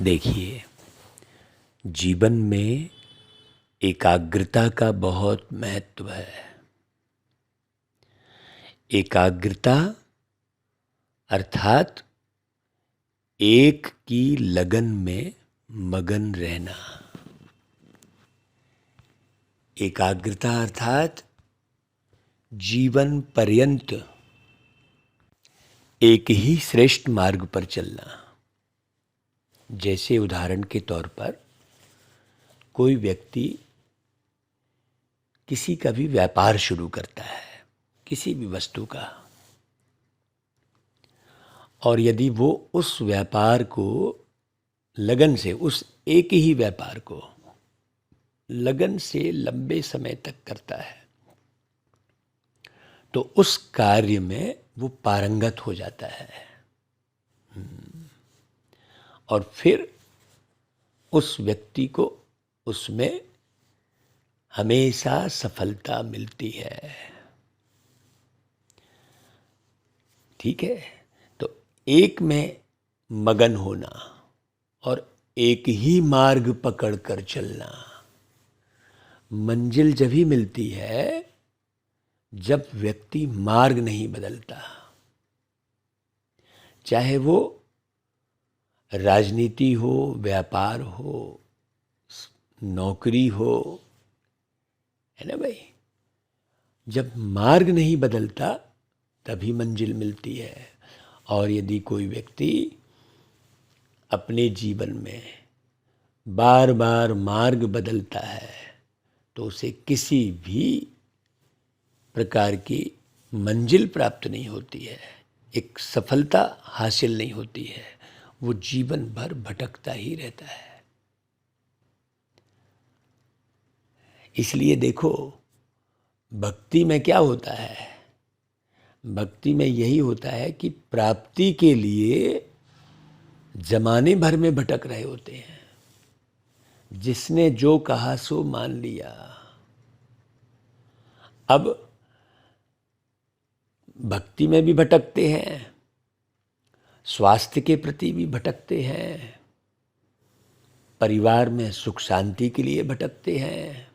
देखिए, जीवन में एकाग्रता का बहुत महत्व है। एकाग्रता अर्थात एक की लगन में मगन रहना। एकाग्रता अर्थात जीवन पर्यंत एक ही श्रेष्ठ मार्ग पर चलना। जैसे उदाहरण के तौर पर कोई व्यक्ति किसी का भी व्यापार शुरू करता है, किसी भी वस्तु का, और यदि वो उस व्यापार को लगन से, उस एक ही व्यापार को लगन से लंबे समय तक करता है, तो उस कार्य में वो पारंगत हो जाता है और फिर उस व्यक्ति को उसमें हमेशा सफलता मिलती है। ठीक है, तो एक में मगन होना और एक ही मार्ग पकड़कर चलना। मंजिल जब ही मिलती है जब व्यक्ति मार्ग नहीं बदलता, चाहे वो राजनीति हो, व्यापार हो, नौकरी हो, है ना भाई। जब मार्ग नहीं बदलता तभी मंजिल मिलती है। और यदि कोई व्यक्ति अपने जीवन में बार बार मार्ग बदलता है तो उसे किसी भी प्रकार की मंजिल प्राप्त नहीं होती है, एक सफलता हासिल नहीं होती है, वो जीवन भर भटकता ही रहता है। इसलिए देखो, भक्ति में क्या होता है? भक्ति में यही होता है कि प्राप्ति के लिए जमाने भर में भटक रहे होते हैं। जिसने जो कहा सो मान लिया। अब भक्ति में भी भटकते हैं, स्वास्थ्य के प्रति भी भटकते हैं, परिवार में सुख शांति के लिए भटकते हैं,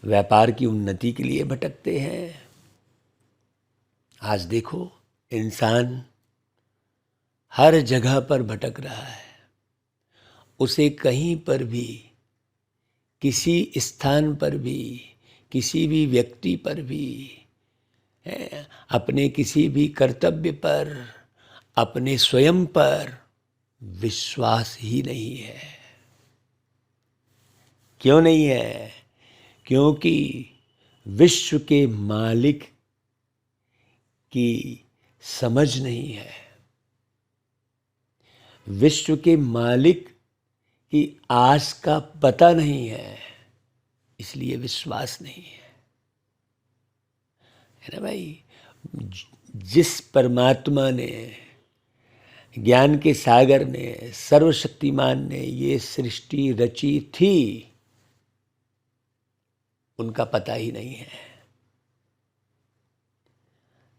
व्यापार की उन्नति के लिए भटकते हैं। आज देखो, इंसान हर जगह पर भटक रहा है। उसे कहीं पर भी, किसी स्थान पर भी, किसी भी व्यक्ति पर भी, अपने किसी भी कर्तव्य पर, अपने स्वयं पर विश्वास ही नहीं है। क्यों नहीं है? क्योंकि विश्व के मालिक की समझ नहीं है, विश्व के मालिक की आस का पता नहीं है, इसलिए विश्वास नहीं है ना भाई। जिस परमात्मा ने, ज्ञान के सागर ने, सर्वशक्तिमान ने ये सृष्टि रची थी, उनका पता ही नहीं है।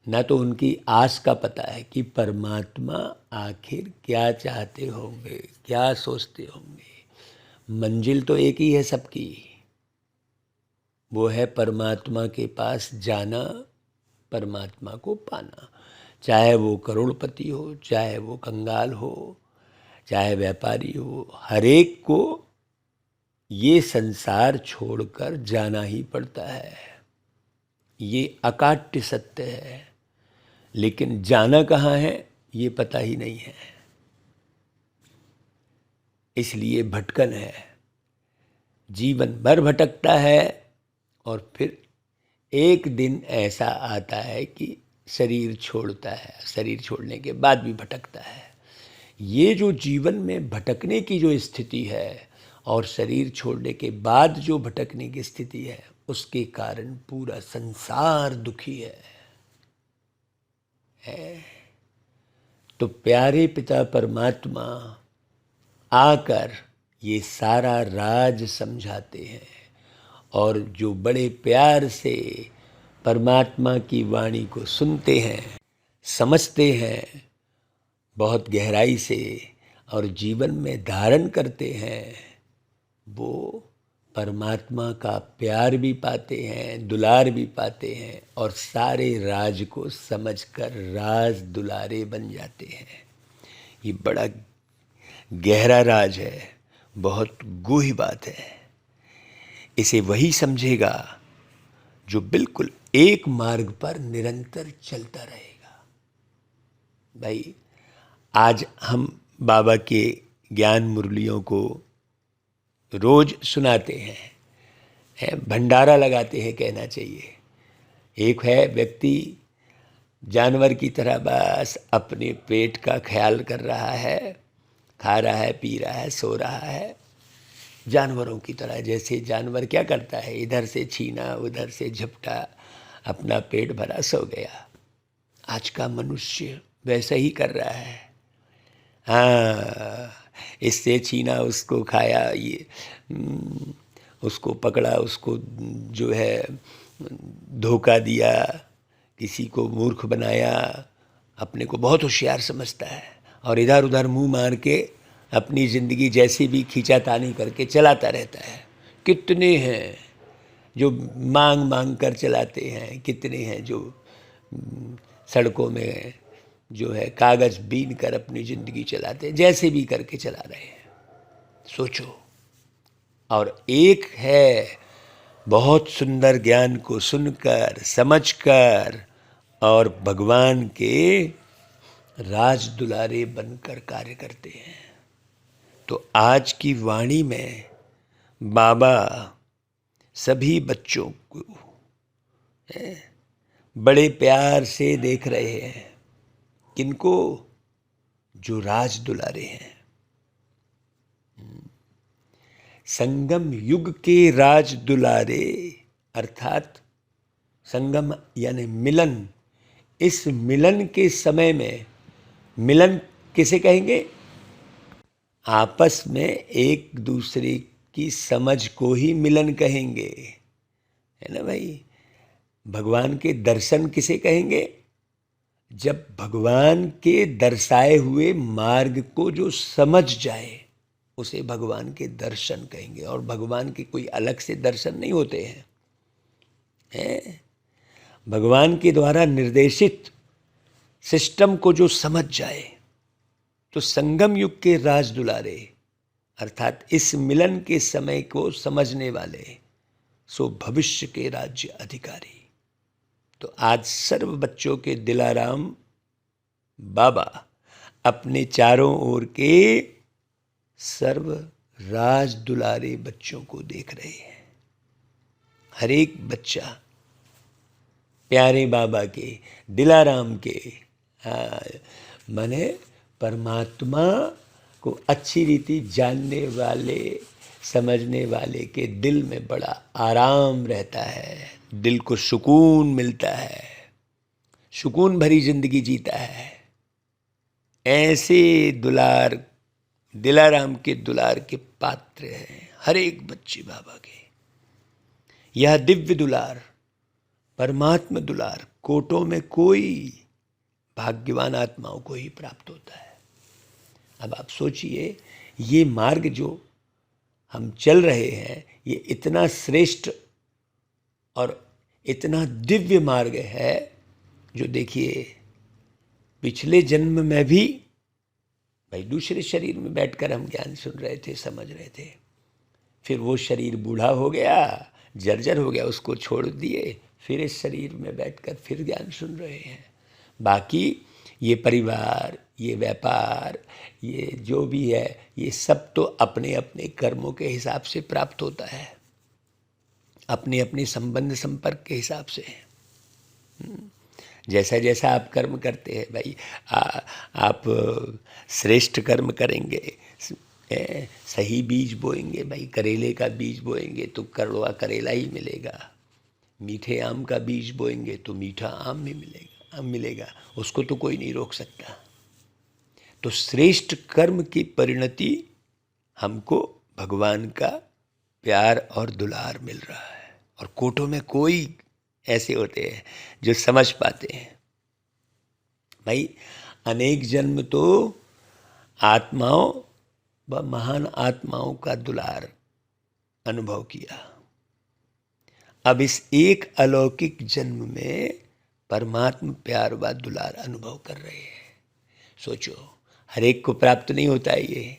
ना तो उनकी आस का पता है कि परमात्मा आखिर क्या चाहते होंगे, क्या सोचते होंगे। मंजिल तो एक ही है सबकी, वो है परमात्मा के पास जाना, परमात्मा को पाना। चाहे वो करोड़पति हो, चाहे वो कंगाल हो, चाहे व्यापारी हो, हर एक को ये संसार छोड़कर जाना ही पड़ता है। ये अकाट्य सत्य है, लेकिन जाना कहाँ है ये पता ही नहीं है। इसलिए भटकन है, जीवन भर भटकता है और फिर एक दिन ऐसा आता है कि शरीर छोड़ता है, शरीर छोड़ने के बाद भी भटकता है। ये जो जीवन में भटकने की जो स्थिति है और शरीर छोड़ने के बाद जो भटकने की स्थिति है, उसके कारण पूरा संसार दुखी है। तो प्यारे पिता परमात्मा आकर ये सारा राज समझाते हैं और जो बड़े प्यार से परमात्मा की वाणी को सुनते हैं, समझते हैं, बहुत गहराई से और जीवन में धारण करते हैं वो परमात्मा का प्यार भी पाते हैं, दुलार भी पाते हैं और सारे राज को समझकर राज दुलारे बन जाते हैं। ये बड़ा गहरा राज है, बहुत गूढ़ बात है। इसे वही समझेगा जो बिल्कुल एक मार्ग पर निरंतर चलता रहेगा। भाई आज हम बाबा के ज्ञान मुरलियों को रोज सुनाते हैं, भंडारा लगाते हैं कहना चाहिए। एक है व्यक्ति जानवर की तरह बस अपने पेट का ख्याल कर रहा है, खा रहा है, पी रहा है, सो रहा है, जानवरों की तरह। जैसे जानवर क्या करता है, इधर से छीना उधर से झपटा, अपना पेट भरा, सो गया। आज का मनुष्य वैसा ही कर रहा है। हाँ, इससे छीना, उसको खाया, ये उसको पकड़ा, उसको जो है धोखा दिया, किसी को मूर्ख बनाया, अपने को बहुत होशियार समझता है और इधर उधर मुंह मार के अपनी ज़िंदगी जैसी भी खींचातानी करके चलाता रहता है। कितने हैं जो मांग मांग कर चलाते हैं, कितने हैं जो सड़कों में जो है कागज़ बीन कर अपनी ज़िंदगी चलाते हैं, जैसे भी करके चला रहे हैं। सोचो। और एक है बहुत सुंदर ज्ञान को सुनकर, समझकर और भगवान के राज दुलारे बनकर कार्य करते हैं। तो आज की वाणी में बाबा सभी बच्चों को बड़े प्यार से देख रहे हैं। किनको? जो राज दुलारे हैं। संगम युग के राज दुलारे, अर्थात संगम यानी मिलन। इस मिलन के समय में, मिलन किसे कहेंगे? आपस में एक दूसरे की समझ को ही मिलन कहेंगे, है ना भाई। भगवान के दर्शन किसे कहेंगे? जब भगवान के दर्शाए हुए मार्ग को जो समझ जाए उसे भगवान के दर्शन कहेंगे। और भगवान के कोई अलग से दर्शन नहीं होते हैं। भगवान के द्वारा निर्देशित सिस्टम को जो समझ जाए तो संगम युग के राज दुलारे, अर्थात इस मिलन के समय को समझने वाले, सो भविष्य के राज्य अधिकारी। तो आज सर्व बच्चों के दिलाराम बाबा अपने चारों ओर के सर्व राज दुलारे बच्चों को देख रहे हैं। हर एक बच्चा प्यारे बाबा के, दिलाराम के, माने परमात्मा को अच्छी रीति जानने वाले, समझने वाले के दिल में बड़ा आराम रहता है, दिल को सुकून मिलता है, सुकून भरी जिंदगी जीता है। ऐसे दुलार, दिलाराम के दुलार के पात्र हैं हर एक बच्चे बाबा के। यह दिव्य दुलार, परमात्मा दुलार कोटों में कोई भाग्यवान आत्माओं को ही प्राप्त होता है। अब आप सोचिए, ये मार्ग जो हम चल रहे हैं, ये इतना श्रेष्ठ और इतना दिव्य मार्ग है, जो देखिए पिछले जन्म में भी भाई दूसरे शरीर में बैठकर हम ज्ञान सुन रहे थे, समझ रहे थे। फिर वो शरीर बूढ़ा हो गया, जर्जर हो गया, उसको छोड़ दिए, फिर इस शरीर में बैठकर फिर ज्ञान सुन रहे हैं। बाकी ये परिवार, ये व्यापार, ये जो भी है, ये सब तो अपने अपने कर्मों के हिसाब से प्राप्त होता है, अपने अपने संबंध संपर्क के हिसाब से। जैसा जैसा आप कर्म करते हैं भाई, आप श्रेष्ठ कर्म करेंगे, सही बीज बोएंगे भाई, करेले का बीज बोएंगे तो कड़वा करेला ही मिलेगा, मीठे आम का बीज बोएंगे तो मीठा आम भी मिलेगा, उसको तो कोई नहीं रोक सकता। तो श्रेष्ठ कर्म की परिणति हमको भगवान का प्यार और दुलार मिल रहा है। और कोटों में कोई ऐसे होते हैं जो समझ पाते हैं। भाई अनेक जन्म तो आत्माओं व महान आत्माओं का दुलार अनुभव किया। अब इस एक अलौकिक जन्म में परमात्मा प्यार व दुलार अनुभव कर रहे हैं। सोचो, हर एक को प्राप्त नहीं होता है ये।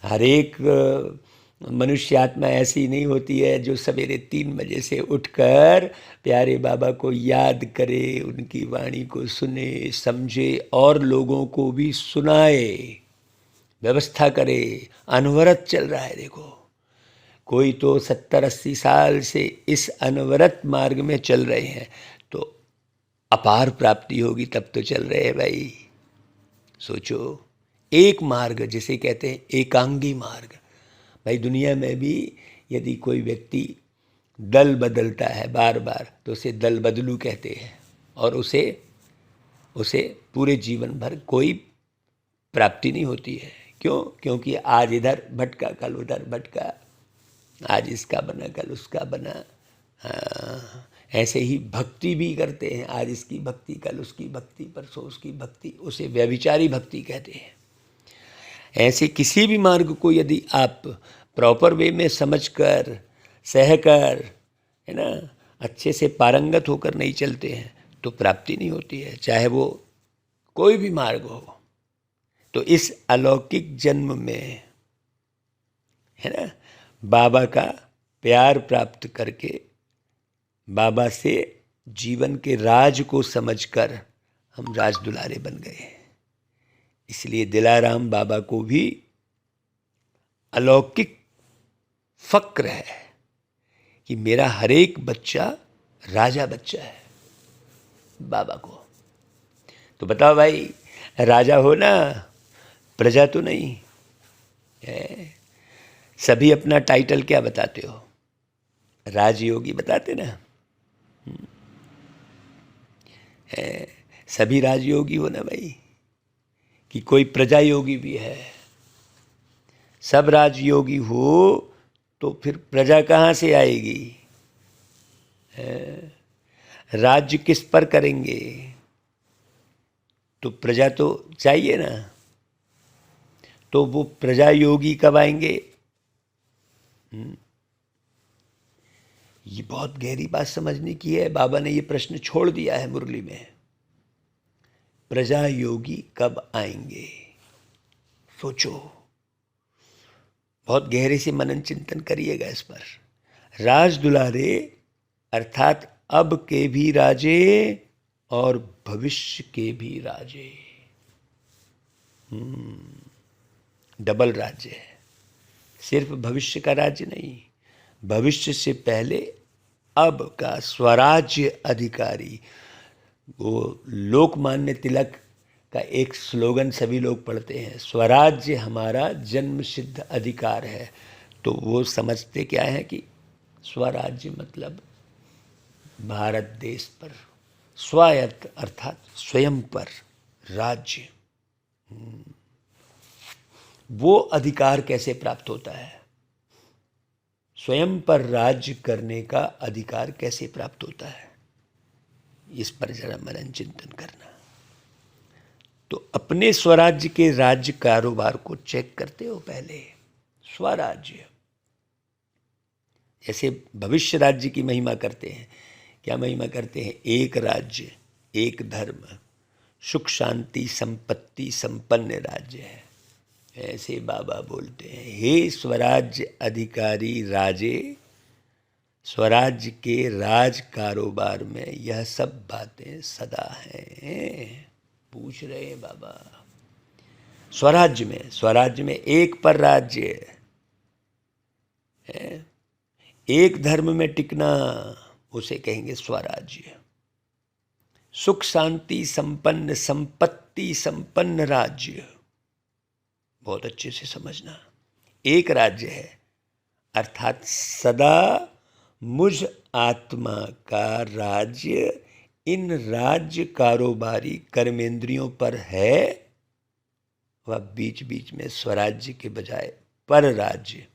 हर एक मनुष्य आत्मा ऐसी नहीं होती है जो सवेरे 3 बजे से उठकर प्यारे बाबा को याद करे, उनकी वाणी को सुने, समझे और लोगों को भी सुनाए, व्यवस्था करे। अनवरत चल रहा है। देखो, कोई तो 70-80 साल से इस अनवरत मार्ग में चल रहे हैं, तो अपार प्राप्ति होगी तब तो चल रहे हैं भाई। सोचो, एक मार्ग जिसे कहते हैं एकांगी मार्ग। भाई दुनिया में भी यदि कोई व्यक्ति दल बदलता है बार बार तो उसे दल बदलू कहते हैं, और उसे पूरे जीवन भर कोई प्राप्ति नहीं होती है। क्यों? क्योंकि आज इधर भटका, कल उधर भटका, आज इसका बना कल उसका बना। ऐसे ही भक्ति भी करते हैं, आज इसकी भक्ति कल उसकी भक्ति, परसों उसकी भक्ति, उसे व्यभिचारी भक्ति कहते हैं। ऐसे किसी भी मार्ग को यदि आप प्रॉपर वे में समझकर, सहकर, है ना, अच्छे से पारंगत होकर नहीं चलते हैं तो प्राप्ति नहीं होती है, चाहे वो कोई भी मार्ग हो। तो इस अलौकिक जन्म में, है ना, बाबा का प्यार प्राप्त करके, बाबा से जीवन के राज को समझकर हम राज दुलारे बन गए। इसलिए दिलाराम बाबा को भी अलौकिक फक्र है कि मेरा हर एक बच्चा राजा बच्चा है बाबा को। तो बताओ भाई, राजा हो ना, प्रजा तो नहीं है। सभी अपना टाइटल क्या बताते हो? राजयोगी बताते ना। सभी राजयोगी हो ना भाई, कि कोई प्रजा योगी भी है? सब राजयोगी हो तो फिर प्रजा कहाँ से आएगी? राज्य किस पर करेंगे? तो प्रजा तो चाहिए ना। तो वो प्रजा योगी कब आएंगे? ये बहुत गहरी बात समझने की है। बाबा ने ये प्रश्न छोड़ दिया है मुरली में, प्रजा योगी कब आएंगे? सोचो, बहुत गहरे से मनन चिंतन करिएगा इस पर। राज दुलारे अर्थात अब के भी राजे और भविष्य के भी राजे। डबल राज्य है, सिर्फ भविष्य का राज्य नहीं, भविष्य से पहले अब का स्वराज्य अधिकारी। वो लोकमान्य तिलक का एक स्लोगन सभी लोग पढ़ते हैं, स्वराज्य हमारा जन्म सिद्ध अधिकार है। तो वो समझते क्या है कि स्वराज्य मतलब भारत देश पर, स्वायत्त अर्थात स्वयं पर राज्य। वो अधिकार कैसे प्राप्त होता है? स्वयं पर राज्य करने का अधिकार कैसे प्राप्त होता है? इस पर जरा मनन चिंतन करना। तो अपने स्वराज्य के राज्य कारोबार को चेक करते हो पहले। स्वराज्य, जैसे भविष्य राज्य की महिमा करते हैं। क्या महिमा करते हैं? एक राज्य, एक धर्म, सुख शांति संपत्ति संपन्न राज्य है। ऐसे बाबा बोलते हैं, हे स्वराज्य अधिकारी राजे, स्वराज्य के राज कारोबार में यह सब बातें सदा हैं। पूछ रहे हैं बाबा, स्वराज्य में एक पर राज्य है, एक धर्म में टिकना, उसे कहेंगे स्वराज्य। सुख शांति संपन्न संपत्ति संपन्न राज्य, बहुत अच्छे से समझना। एक राज्य है अर्थात सदा मुझ आत्मा का राज्य इन राज्य कारोबारी कर्मेंद्रियों पर है। वह बीच बीच में स्वराज्य के बजाय पर राज्य,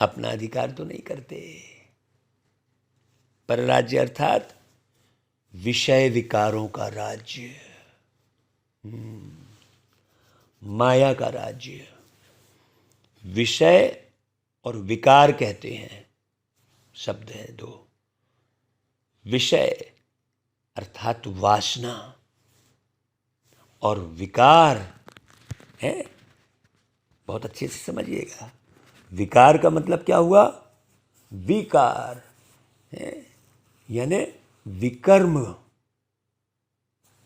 अपना अधिकार तो नहीं करते। पर राज्य अर्थात विषय विकारों का राज्य। माया का राज्य। विषय और विकार कहते हैं, शब्द है दो। विषय अर्थात वासना, और विकार है, बहुत अच्छे से समझिएगा। विकार का मतलब क्या हुआ? विकार है, यानी विकर्म।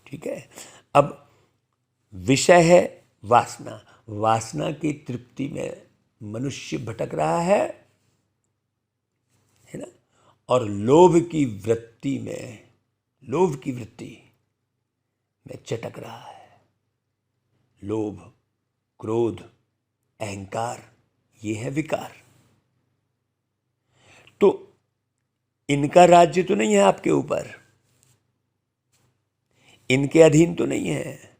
ठीक है। अब विषय है वासना, वासना की तृप्ति में मनुष्य भटक रहा है ना, और लोभ की वृत्ति में, लोभ की वृत्ति में चटक रहा है। लोभ, क्रोध, अहंकार, ये है विकार। तो इनका राज्य तो नहीं है आपके ऊपर, इनके अधीन तो नहीं है।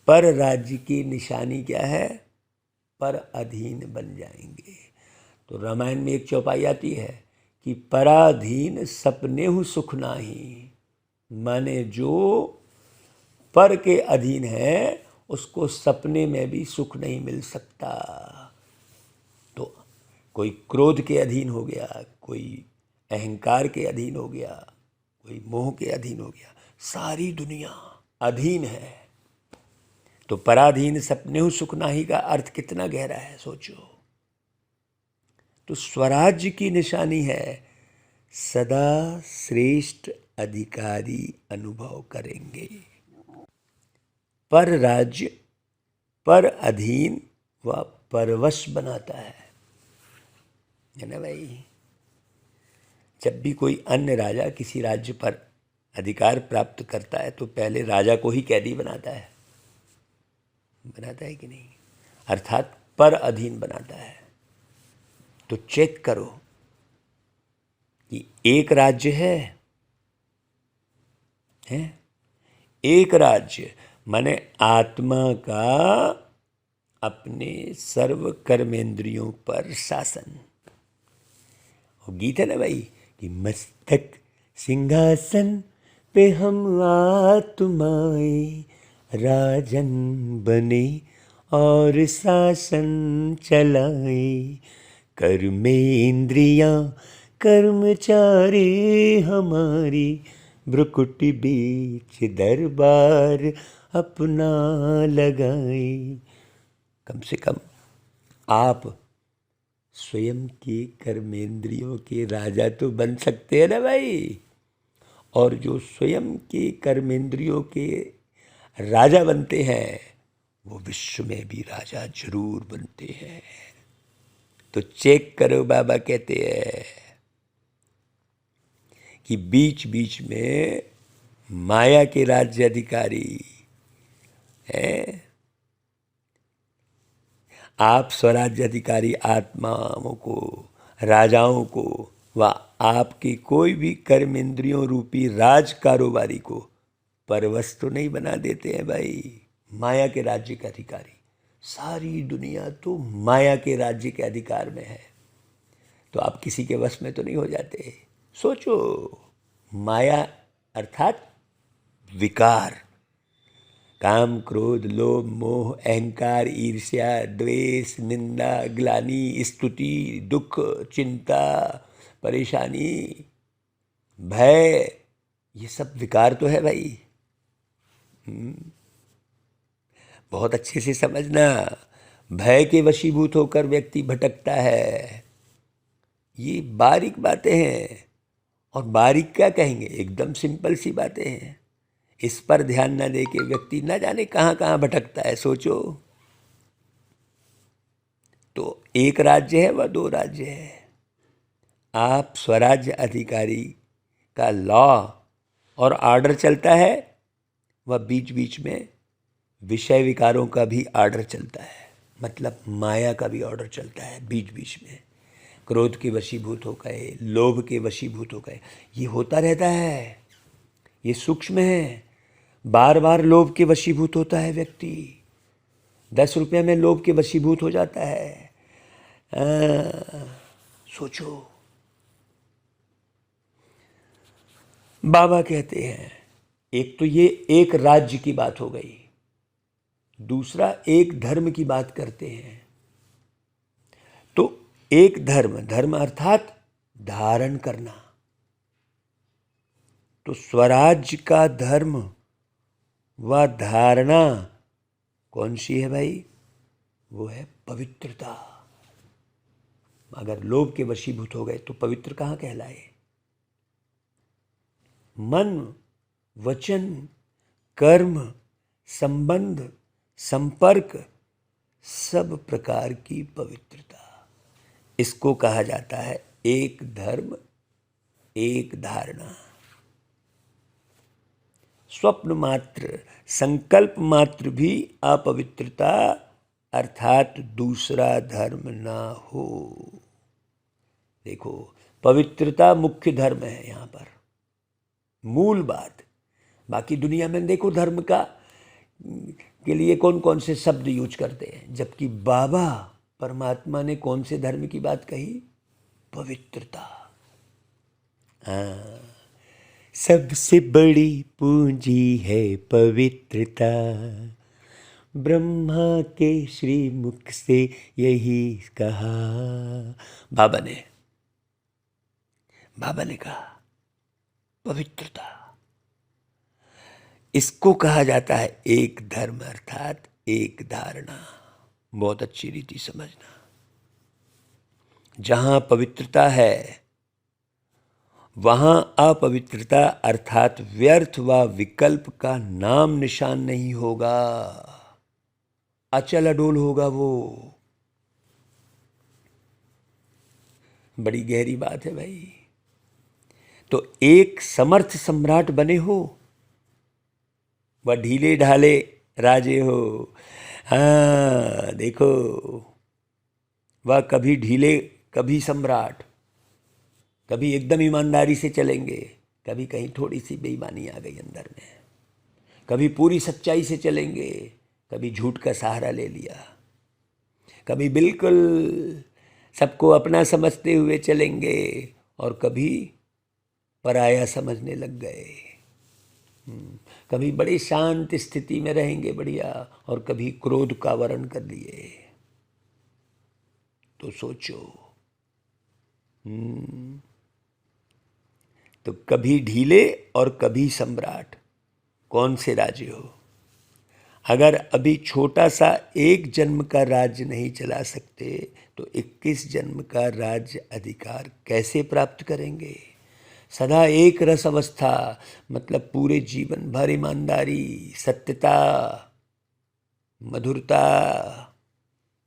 पर राज्य की निशानी क्या है? पर अधीन बन जाएंगे। तो रामायण में एक चौपाई आती है कि पराधीन सपनेहु सुख नाही, माने जो पर के अधीन है उसको सपने में भी सुख नहीं मिल सकता। तो कोई क्रोध के अधीन हो गया, कोई अहंकार के अधीन हो गया, कोई मोह के अधीन हो गया, सारी दुनिया अधीन है। तो पराधीन सपनेहु सुख नाही का अर्थ कितना गहरा है, सोचो। तो स्वराज्य की निशानी है सदा श्रेष्ठ अधिकारी अनुभव करेंगे। पर राज्य पर अधीन व परवश बनाता है ना भाई। जब भी कोई अन्य राजा किसी राज्य पर अधिकार प्राप्त करता है तो पहले राजा को ही कैदी बनाता है कि नहीं? अर्थात पर अधीन बनाता है। तो चेक करो कि एक राज्य है एक राज्य, माने आत्मा का अपने सर्व कर्मेंद्रियों पर शासन। और गीत है ना भाई कि मस्तक सिंहासन पे हम आत्माए राजन बने और शासन चलाए, कर्मेंद्रियां कर्मचारी हमारी, भ्रुकुटी बीच दरबार अपना लगाए। कम से कम आप स्वयं के कर्मेंद्रियों के राजा तो बन सकते हैं ना भाई। और जो स्वयं के कर्मेंद्रियों के राजा बनते हैं वो विश्व में भी राजा जरूर बनते हैं। तो चेक करो, बाबा कहते हैं कि बीच बीच में माया के राज्य अधिकारी हैं। आप स्वराज्य अधिकारी आत्माओं को, राजाओं को व आपकी कोई भी कर्म इंद्रियों रूपी राज कारोबारी को परवश तो नहीं बना देते हैं भाई। माया के राज्य के अधिकारी, सारी दुनिया तो माया के राज्य के अधिकार में है, तो आप किसी के वश में तो नहीं हो जाते। सोचो, माया अर्थात विकार, काम, क्रोध, लोभ, मोह, अहंकार, ईर्ष्या, द्वेष, निंदा, ग्लानि, स्तुति, दुख, चिंता, परेशानी, भय, ये सब विकार तो है भाई। बहुत अच्छे से समझना। भय के वशीभूत होकर व्यक्ति भटकता है। ये बारीक बातें हैं, और बारीक क्या कहेंगे, एकदम सिंपल सी बातें हैं। इस पर ध्यान न दे के व्यक्ति न जाने कहाँ कहाँ भटकता है। सोचो, तो एक राज्य है व दो राज्य है। आप स्वराज्य अधिकारी का लॉ और ऑर्डर चलता है, वह बीच बीच में विषय विकारों का भी ऑर्डर चलता है, मतलब माया का भी ऑर्डर चलता है बीच बीच में। क्रोध के वशीभूत हो गए, लोभ के वशीभूत हो गए, ये होता रहता है। ये सूक्ष्म है। बार बार लोभ के वशीभूत होता है व्यक्ति। 10 रुपये में लोभ के वशीभूत हो जाता है। सोचो, बाबा कहते हैं एक तो ये एक राज्य की बात हो गई, दूसरा एक धर्म की बात करते हैं। तो एक धर्म, धर्म अर्थात धारण करना। तो स्वराज्य का धर्म व धारणा कौन सी है भाई? वो है पवित्रता। अगर लोभ के वशीभूत हो गए तो पवित्र कहाँ कहलाए? मन, वचन, कर्म, संबंध, संपर्क, सब प्रकार की पवित्रता, इसको कहा जाता है एक धर्म एक धारणा। स्वप्न मात्र, संकल्प मात्र भी अपवित्रता अर्थात दूसरा धर्म ना हो। देखो, पवित्रता मुख्य धर्म है यहाँ पर, मूल बात। बाकी दुनिया में देखो धर्म का के लिए कौन कौन से शब्द यूज करते हैं, जबकि बाबा परमात्मा ने कौन से धर्म की बात कही? पवित्रता। हाँ, सबसे बड़ी पूंजी है पवित्रता, ब्रह्मा के श्री मुख से यही कहा। बाबा ने कहा पवित्रता, इसको कहा जाता है एक धर्म अर्थात एक धारणा। बहुत अच्छी रीति समझना। जहां पवित्रता है वहां अपवित्रता अर्थात व्यर्थ व विकल्प का नाम निशान नहीं होगा, अचल अडोल होगा वो। बड़ी गहरी बात है भाई। तो एक समर्थ सम्राट बने हो व ढीले ढाले राजे हो। हाँ देखो, वह कभी ढीले कभी सम्राट, कभी एकदम ईमानदारी से चलेंगे, कभी कहीं थोड़ी सी बेईमानी आ गई अंदर में, कभी पूरी सच्चाई से चलेंगे, कभी झूठ का सहारा ले लिया, कभी बिल्कुल सबको अपना समझते हुए चलेंगे और कभी पराया समझने लग गए। कभी बड़ी शांत स्थिति में रहेंगे बढ़िया और कभी क्रोध का वर्ण कर लिए। तो सोचो, तो कभी ढीले और कभी सम्राट, कौन से राज्य हो? अगर अभी छोटा सा एक जन्म का राज्य नहीं चला सकते तो 21 जन्म का राज्य अधिकार कैसे प्राप्त करेंगे? सदा एक रस अवस्था, मतलब पूरे जीवन भर ईमानदारी, सत्यता, मधुरता,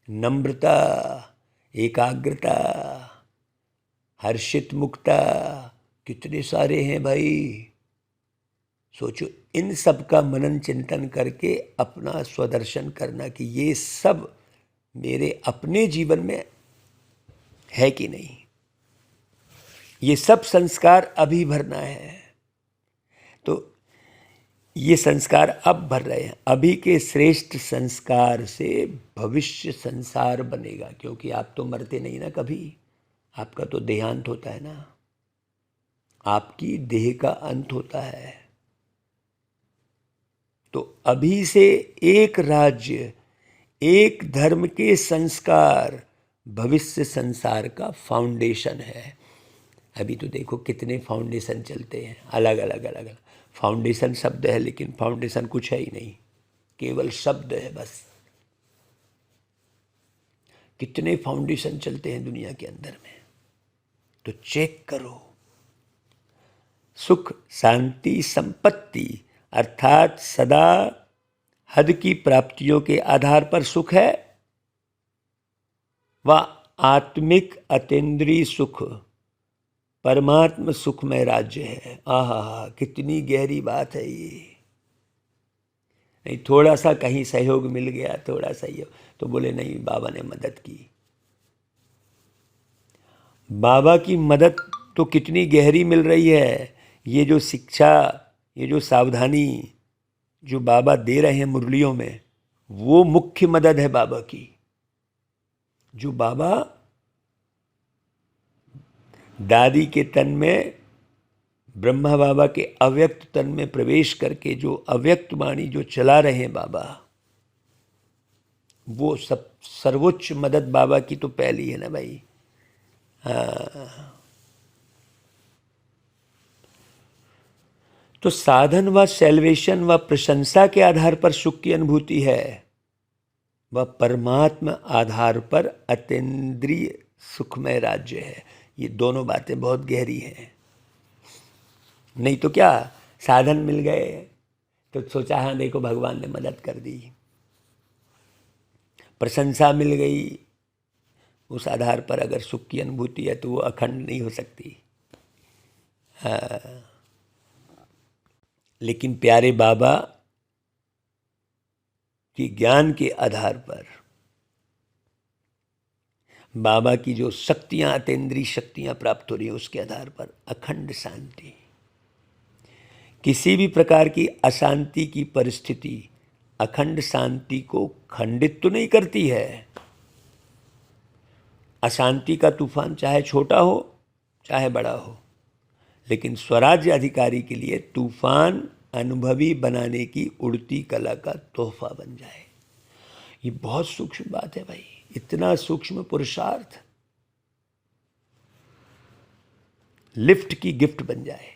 नम्रता, एकाग्रता, हर्षित मुक्ता, कितने सारे हैं भाई। सोचो, इन सब का मनन चिंतन करके अपना स्वदर्शन करना कि ये सब मेरे अपने जीवन में है कि नहीं। ये सब संस्कार अभी भरना है, तो ये संस्कार अब भर रहे हैं। अभी के श्रेष्ठ संस्कार से भविष्य संसार बनेगा, क्योंकि आप तो मरते नहीं ना कभी, आपका तो देहांत होता है ना, आपकी देह का अंत होता है। तो अभी से एक राज्य, एक धर्म के संस्कार भविष्य संसार का फाउंडेशन है। अभी तो देखो कितने फाउंडेशन चलते हैं, अलग अलग। फाउंडेशन शब्द है लेकिन फाउंडेशन कुछ है ही नहीं, केवल शब्द है बस। कितने फाउंडेशन चलते हैं दुनिया के अंदर में, तो चेक करो। सुख, शांति, संपत्ति अर्थात सदा हद की प्राप्तियों के आधार पर सुख है, व आत्मिक अतीन्द्रिय सुख परमात्म सुखमय राज्य है। आहा, कितनी गहरी बात है ये। नहीं थोड़ा सा कहीं सहयोग मिल गया, थोड़ा सा ये, तो बोले नहीं बाबा ने मदद की। बाबा की मदद तो कितनी गहरी मिल रही है। ये जो शिक्षा, ये जो सावधानी जो बाबा दे रहे हैं मुरलियों में, वो मुख्य मदद है बाबा की। जो बाबा दादी के तन में, ब्रह्मा बाबा के अव्यक्त तन में प्रवेश करके जो अव्यक्त वाणी जो चला रहे हैं बाबा, वो सब सर्वोच्च मदद बाबा की तो पहली है ना भाई। हाँ, तो साधन व सेल्वेशन व प्रशंसा के आधार पर सुख की अनुभूति है, वह परमात्मा आधार पर अतीन्द्रिय सुखमय राज्य है। ये दोनों बातें बहुत गहरी हैं। नहीं तो क्या, साधन मिल गए तो सोचा हाँ देखो भगवान ने मदद कर दी, प्रशंसा मिल गई, उस आधार पर अगर सुख की अनुभूति है तो वो अखंड नहीं हो सकती। लेकिन प्यारे बाबा की ज्ञान के आधार पर, बाबा की जो शक्तियां, अतीन्द्रिय शक्तियां प्राप्त हो रही हैं, उसके आधार पर अखंड शांति। किसी भी प्रकार की अशांति की परिस्थिति अखंड शांति को खंडित तो नहीं करती है। अशांति का तूफान चाहे छोटा हो चाहे बड़ा हो, लेकिन स्वराज्य अधिकारी के लिए तूफान अनुभवी बनाने की उड़ती कला का तोहफा बन जाए। ये बहुत सूक्ष्म बात है भाई, इतना सूक्ष्म पुरुषार्थ लिफ्ट की गिफ्ट बन जाए,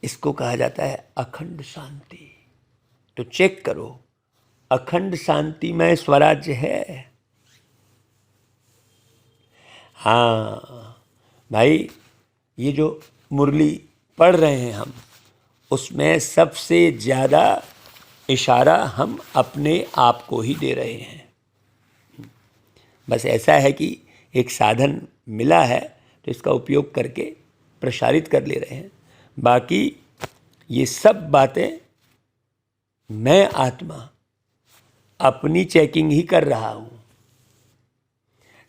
इसको कहा जाता है अखंड शांति। तो चेक करो, अखंड शांति में स्वराज्य है। हाँ भाई, ये जो मुरली पढ़ रहे हैं हम, उसमें सबसे ज़्यादा इशारा हम अपने आप को ही दे रहे हैं। बस ऐसा है कि एक साधन मिला है तो इसका उपयोग करके प्रसारित कर ले रहे हैं। बाकी ये सब बातें मैं आत्मा अपनी चेकिंग ही कर रहा हूँ।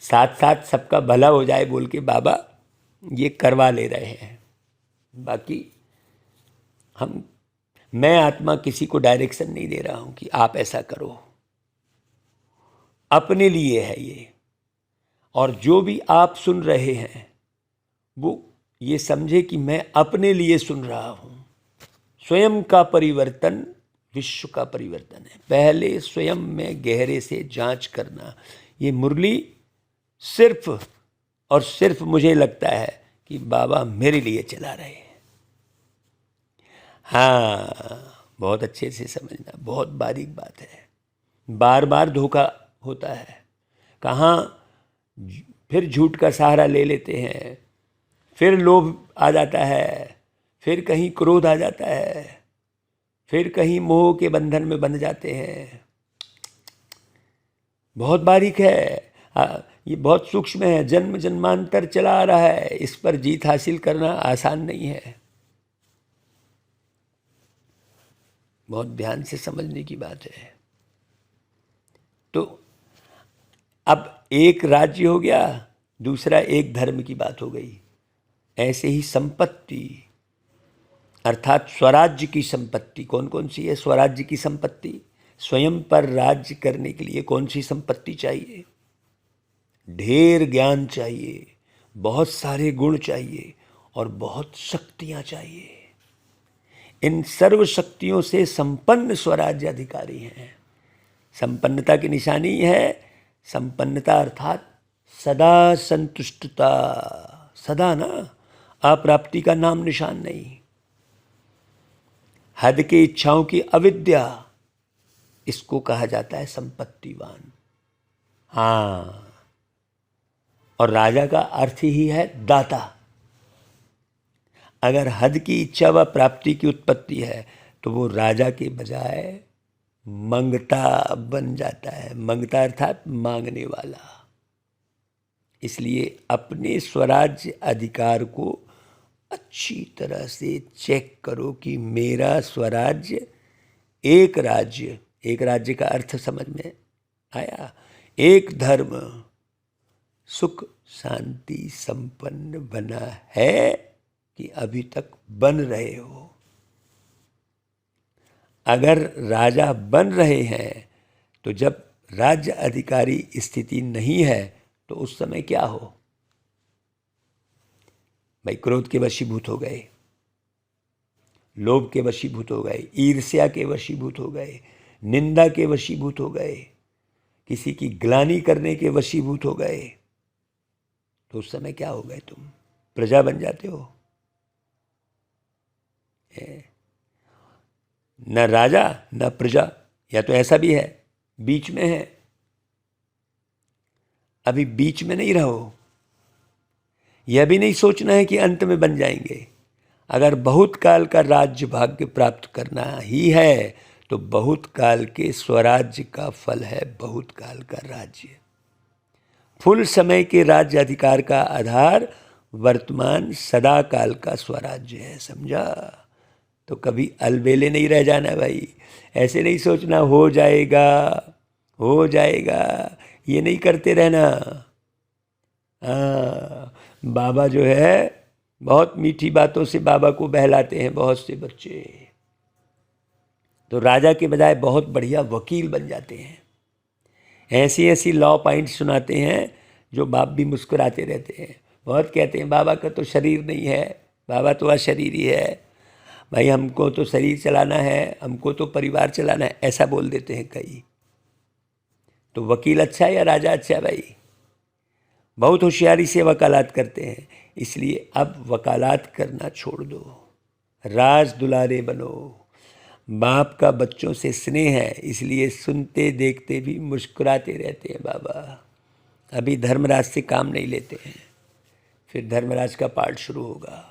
साथ साथ सबका भला हो जाए बोल के बाबा ये करवा ले रहे हैं। बाकी मैं आत्मा किसी को डायरेक्शन नहीं दे रहा हूँ कि आप ऐसा करो, अपने लिए है ये। और जो भी आप सुन रहे हैं वो ये समझे कि मैं अपने लिए सुन रहा हूँ। स्वयं का परिवर्तन विश्व का परिवर्तन है। पहले स्वयं में गहरे से जांच करना। ये मुरली सिर्फ और सिर्फ मुझे लगता है कि बाबा मेरे लिए चला रहे हैं। हाँ, बहुत अच्छे से समझना, बहुत बारीक बात है। बार बार धोखा होता है। कहाँ फिर झूठ का सहारा ले लेते हैं, फिर लोभ आ जाता है, फिर कहीं क्रोध आ जाता है, फिर कहीं मोह के बंधन में बंध जाते हैं। बहुत बारीक है, ये बहुत सूक्ष्म है, जन्म जन्मांतर चला आ रहा है। इस पर जीत हासिल करना आसान नहीं है। बहुत ध्यान से समझने की बात है। तो अब एक राज्य हो गया, दूसरा एक धर्म की बात हो गई। ऐसे ही संपत्ति अर्थात स्वराज्य की संपत्ति कौन कौन सी है? स्वराज्य की संपत्ति, स्वयं पर राज्य करने के लिए कौन सी संपत्ति चाहिए? ढेर ज्ञान चाहिए, बहुत सारे गुण चाहिए और बहुत शक्तियां चाहिए। इन सर्व शक्तियों से संपन्न स्वराज्य अधिकारी हैं। संपन्नता की निशानी है, संपन्नता अर्थात सदा संतुष्टता। सदा ना, अप्राप्ति का नाम निशान नहीं। हद की इच्छाओं की अविद्या, इसको कहा जाता है संपत्तिवान। हाँ, और राजा का अर्थ ही है दाता। अगर हद की इच्छा व प्राप्ति की उत्पत्ति है तो वो राजा के बजाय मंगता बन जाता है। मंगता अर्थात मांगने वाला। इसलिए अपने स्वराज्य अधिकार को अच्छी तरह से चेक करो कि मेरा स्वराज्य एक राज्य, एक राज्य का अर्थ समझ में आया, एक धर्म सुख शांति संपन्न बना है कि अभी तक बन रहे हो? अगर राजा बन रहे हैं तो जब राज्य अधिकारी स्थिति नहीं है तो उस समय क्या हो भाई? क्रोध के वशीभूत हो गए, लोभ के वशीभूत हो गए, ईर्ष्या के वशीभूत हो गए, निंदा के वशीभूत हो गए, किसी की ग्लानि करने के वशीभूत हो गए तो उस समय क्या हो गए तुम? प्रजा बन जाते हो। न राजा न प्रजा, या तो ऐसा भी है बीच में है। अभी बीच में नहीं रहो। यह भी नहीं सोचना है कि अंत में बन जाएंगे। अगर बहुत काल का राज्य भाग्य प्राप्त करना ही है तो बहुत काल के स्वराज्य का फल है बहुत काल का राज्य। फुल समय के राज्य अधिकार का आधार वर्तमान सदा काल का स्वराज्य है, समझा? तो कभी अलबेले नहीं रह जाना भाई। ऐसे नहीं सोचना हो जाएगा हो जाएगा, ये नहीं करते रहना। बाबा जो है बहुत मीठी बातों से बाबा को बहलाते हैं बहुत से बच्चे, तो राजा के बजाय बहुत बढ़िया वकील बन जाते हैं। ऐसी ऐसी लॉ पॉइंट सुनाते हैं जो बाप भी मुस्कुराते रहते हैं। बहुत कहते हैं बाबा का तो शरीर नहीं है, बाबा तो अशरीरी है। भाई हमको तो शरीर चलाना है, हमको तो परिवार चलाना है, ऐसा बोल देते हैं कई। तो वकील अच्छा है या राजा अच्छा है भाई? बहुत होशियारी से वकालत करते हैं, इसलिए अब वकालत करना छोड़ दो, राज दुलारे बनो। बाप का बच्चों से स्नेह है, इसलिए सुनते देखते भी मुस्कुराते रहते हैं बाबा। अभी धर्मराज से काम नहीं लेते हैं, फिर धर्मराज का पार्ट शुरू होगा।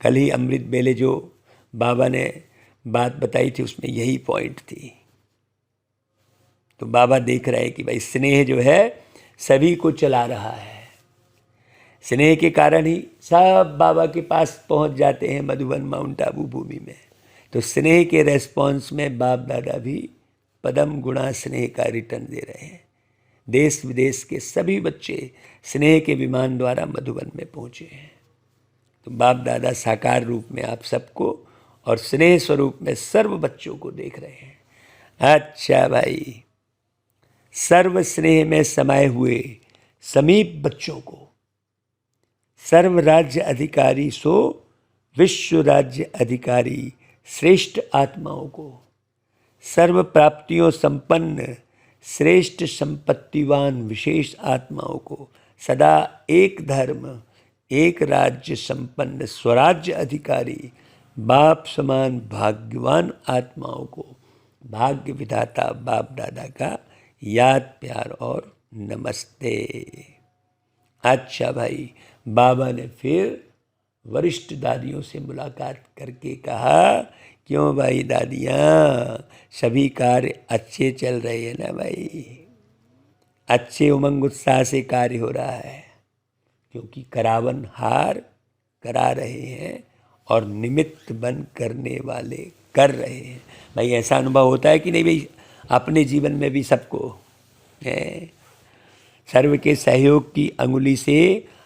कल ही अमृत बेले जो बाबा ने बात बताई थी उसमें यही पॉइंट थी। तो बाबा देख रहे हैं कि भाई स्नेह जो है सभी को चला रहा है। स्नेह के कारण ही सब बाबा के पास पहुंच जाते हैं मधुबन माउंट आबू भूमि में। तो स्नेह के रेस्पॉन्स में बाप दादा भी पदम गुणा स्नेह का रिटर्न दे रहे हैं। देश विदेश के सभी बच्चे स्नेह के विमान द्वारा मधुबन में पहुंचे हैं। तो बाप दादा साकार रूप में आप सबको और स्नेह स्वरूप में सर्व बच्चों को देख रहे हैं। अच्छा भाई, सर्व स्नेह में समाये हुए समीप बच्चों को सर्व राज्य अधिकारी सो विश्व राज्य अधिकारी श्रेष्ठ आत्माओं को, सर्व प्राप्तियों संपन्न श्रेष्ठ संपत्तिवान विशेष आत्माओं को, सदा एक धर्म एक राज्य संपन्न स्वराज्य अधिकारी बाप समान भाग्यवान आत्माओं को भाग्य विधाता बाप दादा का याद प्यार और नमस्ते। अच्छा भाई, बाबा ने फिर वरिष्ठ दादियों से मुलाकात करके कहा, क्यों भाई दादियाँ, सभी कार्य अच्छे चल रहे हैं ना भाई? अच्छे उमंग उत्साह से कार्य हो रहा है, क्योंकि करावन हार करा रहे हैं और निमित्त बन करने वाले कर रहे हैं। भाई ऐसा अनुभव होता है कि नहीं भाई? अपने जीवन में भी सबको सर्व के सहयोग की अंगुली से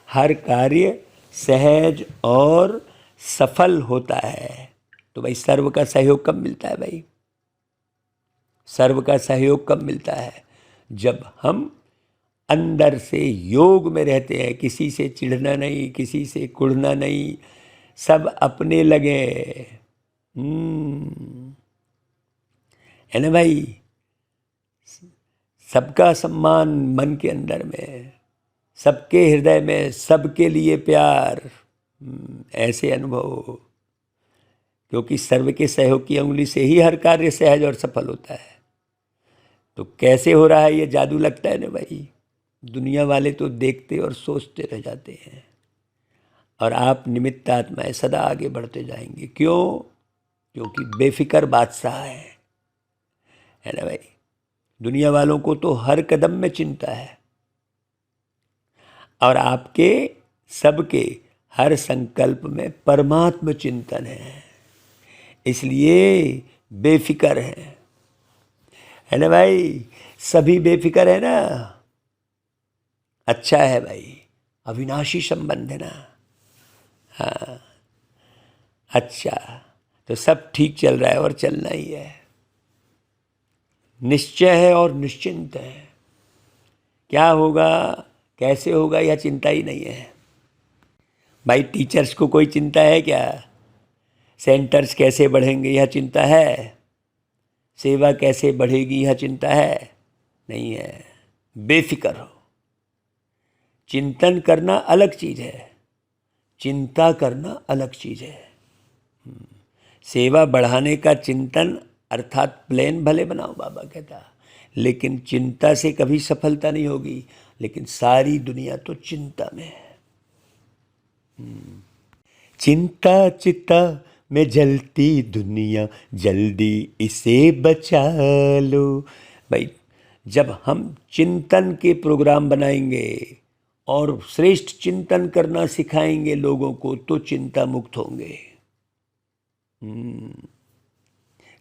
हर कार्य सहज और सफल होता है। तो भाई सर्व का सहयोग कब मिलता है भाई? सर्व का सहयोग कब मिलता है? जब हम अंदर से योग में रहते हैं, किसी से चिढ़ना नहीं, किसी से कुढ़ना नहीं, सब अपने लगे। है ना भाई? सबका सम्मान मन के अंदर में, सबके हृदय में सबके लिए प्यार, ऐसे अनुभव हो। क्योंकि सर्व के सहयोग की अंगुली से ही हर कार्य सहज और सफल होता है। तो कैसे हो रहा है ये जादू लगता है ना भाई? दुनिया वाले तो देखते और सोचते रह जाते हैं, और आप निमित्त आत्माएं सदा आगे बढ़ते जाएंगे। क्यों? क्योंकि बेफिक्र बादशाह है ना भाई? दुनिया वालों को तो हर कदम में चिंता है, और आपके सबके हर संकल्प में परमात्म चिंतन है, इसलिए बेफिक्र है ना भाई? सभी बेफिक्र है ना? अच्छा है भाई, अविनाशी संबंध है ना? हाँ, अच्छा, तो सब ठीक चल रहा है और चलना ही है। निश्चय है और निश्चिंत है। क्या होगा कैसे होगा यह चिंता ही नहीं है भाई। टीचर्स को कोई चिंता है क्या? सेंटर्स कैसे बढ़ेंगे यह चिंता है? सेवा कैसे बढ़ेगी यह चिंता है? नहीं है, बेफिक्र हो। चिंतन करना अलग चीज है, चिंता करना अलग चीज है। सेवा बढ़ाने का चिंतन अर्थात प्लान भले बनाओ, बाबा कहता, लेकिन चिंता से कभी सफलता नहीं होगी। लेकिन सारी दुनिया तो चिंता में है। चिंता चिता में जलती दुनिया, जल्दी इसे बचा लो। भाई, जब हम चिंतन के प्रोग्राम बनाएंगे और श्रेष्ठ चिंतन करना सिखाएंगे लोगों को, तो चिंता मुक्त होंगे।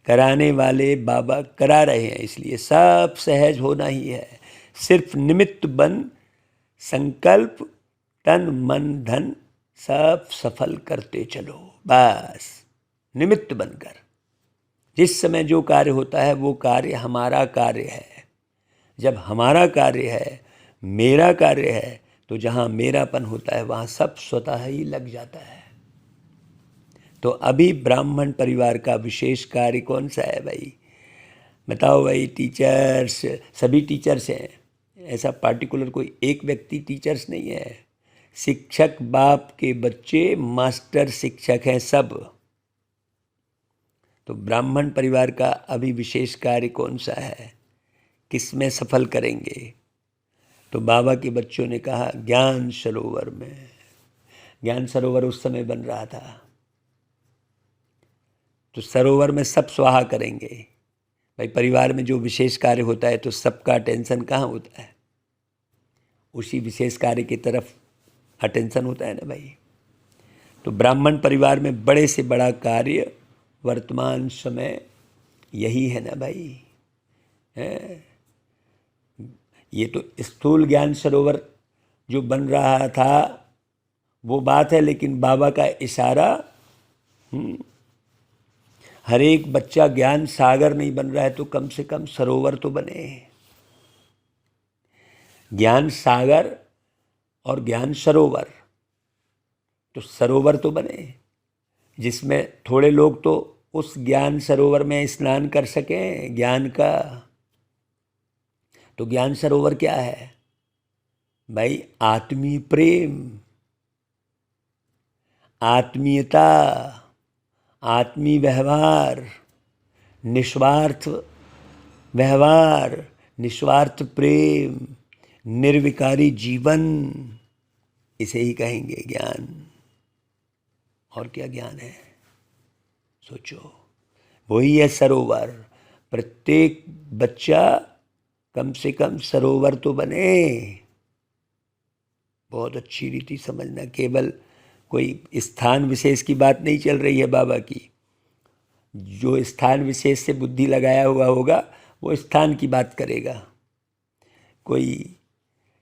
कराने वाले बाबा करा रहे हैं, इसलिए सब सहज होना ही है। सिर्फ निमित्त बन, संकल्प तन मन धन सब सफल करते चलो। बस निमित्त बनकर जिस समय जो कार्य होता है वो कार्य हमारा कार्य है। जब हमारा कार्य है, मेरा कार्य है, तो जहाँ मेरापन होता है वहाँ सब स्वतः ही लग जाता है। तो अभी ब्राह्मण परिवार का विशेष कार्य कौन सा है भाई? बताओ भाई। टीचर्स, सभी टीचर्स हैं, ऐसा पार्टिकुलर कोई एक व्यक्ति टीचर्स नहीं है। शिक्षक बाप के बच्चे मास्टर शिक्षक हैं सब। तो ब्राह्मण परिवार का अभी विशेष कार्य कौन सा है, किसमें सफल करेंगे? तो बाबा के बच्चों ने कहा ज्ञान सरोवर में। ज्ञान सरोवर उस समय बन रहा था, तो सरोवर में सब स्वाहा करेंगे। भाई, परिवार में जो विशेष कार्य होता है तो सबका अटेंशन कहाँ होता है? उसी विशेष कार्य की तरफ अटेंशन होता है ना भाई। तो ब्राह्मण परिवार में बड़े से बड़ा कार्य वर्तमान समय यही है ना भाई, है? ये तो स्थूल ज्ञान सरोवर जो बन रहा था वो बात है, लेकिन बाबा का इशारा, हर एक बच्चा ज्ञान सागर नहीं बन रहा है तो कम से कम सरोवर तो बने। ज्ञान सागर और ज्ञान सरोवर, तो सरोवर तो बने जिसमें थोड़े लोग तो उस ज्ञान सरोवर में स्नान कर सकें ज्ञान का। तो ज्ञान सरोवर क्या है भाई? आत्मीय प्रेम, आत्मीयता, आत्मीय व्यवहार, निस्वार्थ व्यवहार, निस्वार्थ प्रेम, निर्विकारी जीवन, इसे ही कहेंगे ज्ञान। और क्या ज्ञान है? सोचो, वही है सरोवर। प्रत्येक बच्चा कम से कम सरोवर तो बने। बहुत अच्छी रीति समझना, केवल कोई स्थान विशेष की बात नहीं चल रही है बाबा की। जो स्थान विशेष से बुद्धि लगाया हुआ होगा वो स्थान की बात करेगा। कोई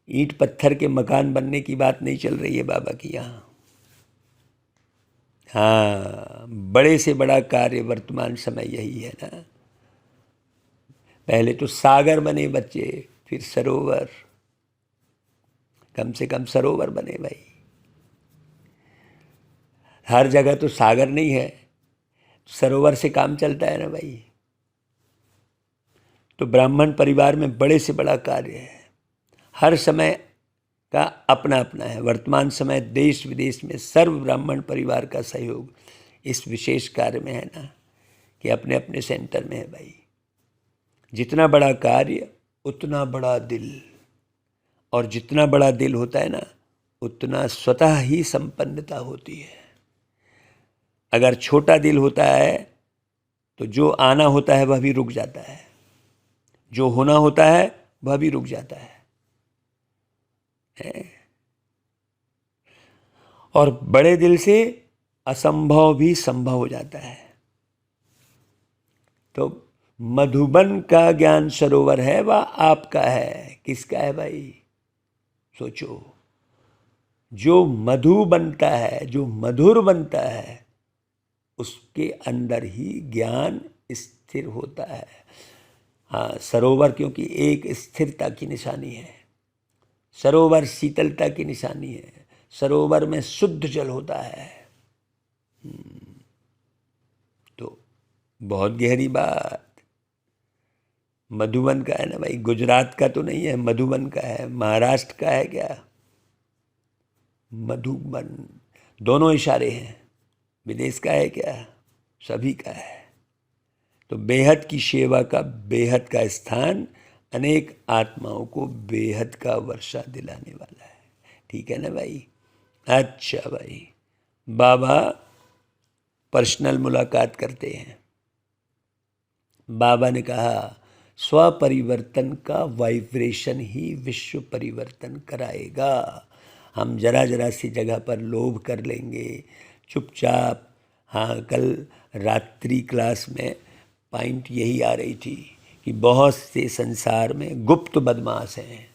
ईंट पत्थर के मकान बनने की बात नहीं चल रही है बाबा की यहाँ। हाँ, बड़े से बड़ा कार्य वर्तमान समय यही है ना। पहले तो सागर बने बच्चे, फिर सरोवर। कम से कम सरोवर बने भाई। हर जगह तो सागर नहीं है, सरोवर से काम चलता है ना भाई। तो ब्राह्मण परिवार में बड़े से बड़ा कार्य है। हर समय का अपना अपना है। वर्तमान समय देश विदेश में सर्व ब्राह्मण परिवार का सहयोग इस विशेष कार्य में है ना, कि अपने अपने सेंटर में है भाई। जितना बड़ा कार्य उतना बड़ा दिल, और जितना बड़ा दिल होता है ना उतना स्वतः ही संपन्नता होती है। अगर छोटा दिल होता है तो जो आना होता है वह भी रुक जाता है, जो होना होता है वह भी रुक जाता है। और बड़े दिल से असंभव भी संभव हो जाता है। तो मधुबन का ज्ञान सरोवर है वह आपका है, किसका है भाई? सोचो, जो मधु बनता है, जो मधुर बनता है, उसके अंदर ही ज्ञान स्थिर होता है। हाँ, सरोवर क्योंकि एक स्थिरता की निशानी है, सरोवर शीतलता की निशानी है, सरोवर में शुद्ध जल होता है। तो बहुत गहरी बात। मधुबन का है ना भाई, गुजरात का तो नहीं है, मधुबन का है। महाराष्ट्र का है क्या? मधुबन। दोनों इशारे हैं। विदेश का है क्या? सभी का है। तो बेहद की सेवा का बेहद का स्थान अनेक आत्माओं को बेहद का वर्षा दिलाने वाला है। ठीक है ना भाई? अच्छा भाई, बाबा पर्सनल मुलाकात करते हैं। बाबा ने कहा स्वपरिवर्तन का वाइब्रेशन ही विश्व परिवर्तन कराएगा। हम जरा जरा सी जगह पर लोभ कर लेंगे चुपचाप। हाँ, कल रात्रि क्लास में पॉइंट यही आ रही थी कि बहुत से संसार में गुप्त बदमाश हैं।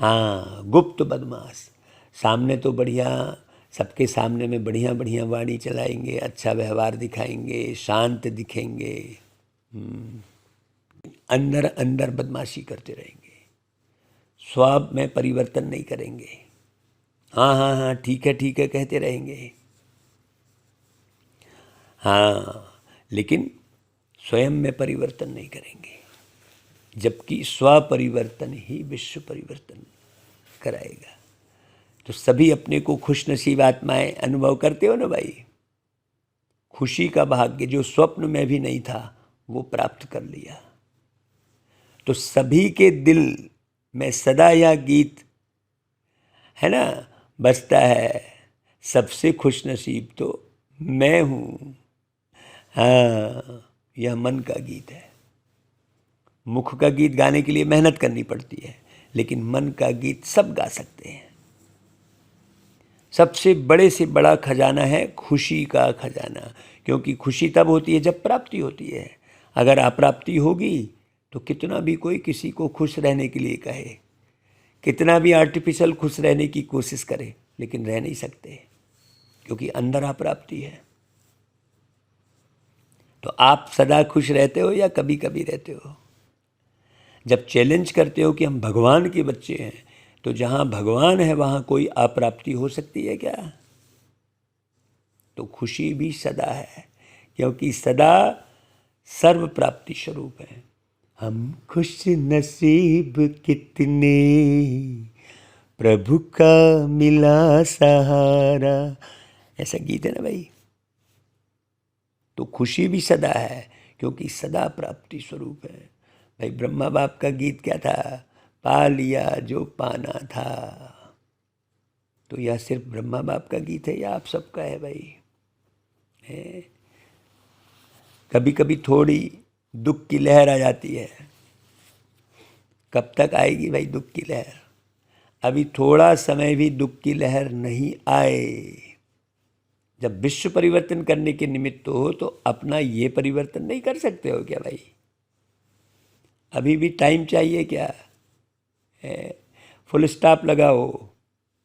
हाँ, गुप्त बदमाश। सामने तो बढ़िया, सबके सामने में बढ़िया बढ़िया वाणी चलाएंगे, अच्छा व्यवहार दिखाएंगे, शांत दिखेंगे, अंदर अंदर बदमाशी करते रहेंगे, स्वभाव में परिवर्तन नहीं करेंगे। हाँ हाँ हाँ, ठीक है कहते रहेंगे। हाँ, लेकिन स्वयं में परिवर्तन नहीं करेंगे, जबकि स्वपरिवर्तन ही विश्व परिवर्तन कराएगा। तो सभी अपने को खुश नसीब आत्माएं अनुभव करते हो ना भाई। खुशी का भाग्य जो स्वप्न में भी नहीं था वो प्राप्त कर लिया। तो सभी के दिल में सदा यह गीत है ना बजता है, सबसे खुश नसीब तो मैं हूँ। हाँ, यह मन का गीत है। मुख का गीत गाने के लिए मेहनत करनी पड़ती है, लेकिन मन का गीत सब गा सकते हैं। सबसे बड़े से बड़ा खजाना है खुशी का खजाना, क्योंकि खुशी तब होती है जब प्राप्ति होती है। अगर अप्राप्ति होगी तो कितना भी कोई किसी को खुश रहने के लिए कहे, कितना भी आर्टिफिशियल खुश रहने की कोशिश करे, लेकिन रह नहीं सकते, क्योंकि अंदर अप्राप्ति है। तो आप सदा खुश रहते हो या कभी कभी रहते हो? जब चैलेंज करते हो कि हम भगवान के बच्चे हैं, तो जहाँ भगवान है वहाँ कोई अप्राप्ति हो सकती है क्या? तो खुशी भी सदा है, क्योंकि सदा सर्व प्राप्ति स्वरूप है। हम खुश नसीब कितने, प्रभु का मिला सहारा, ऐसा गीत है ना भाई। तो खुशी भी सदा है, क्योंकि सदा प्राप्ति स्वरूप है। भाई ब्रह्मा बाप का गीत क्या था? पा लिया जो पाना था। तो यह सिर्फ ब्रह्मा बाप का गीत है या आप सबका है भाई? है? कभी कभी थोड़ी दुख की लहर आ जाती है। कब तक आएगी भाई दुख की लहर? अभी थोड़ा समय भी दुख की लहर नहीं आए। जब विश्व परिवर्तन करने के निमित्त हो तो अपना ये परिवर्तन नहीं कर सकते हो क्या भाई? अभी भी टाइम चाहिए क्या? फुल स्टॉप लगाओ।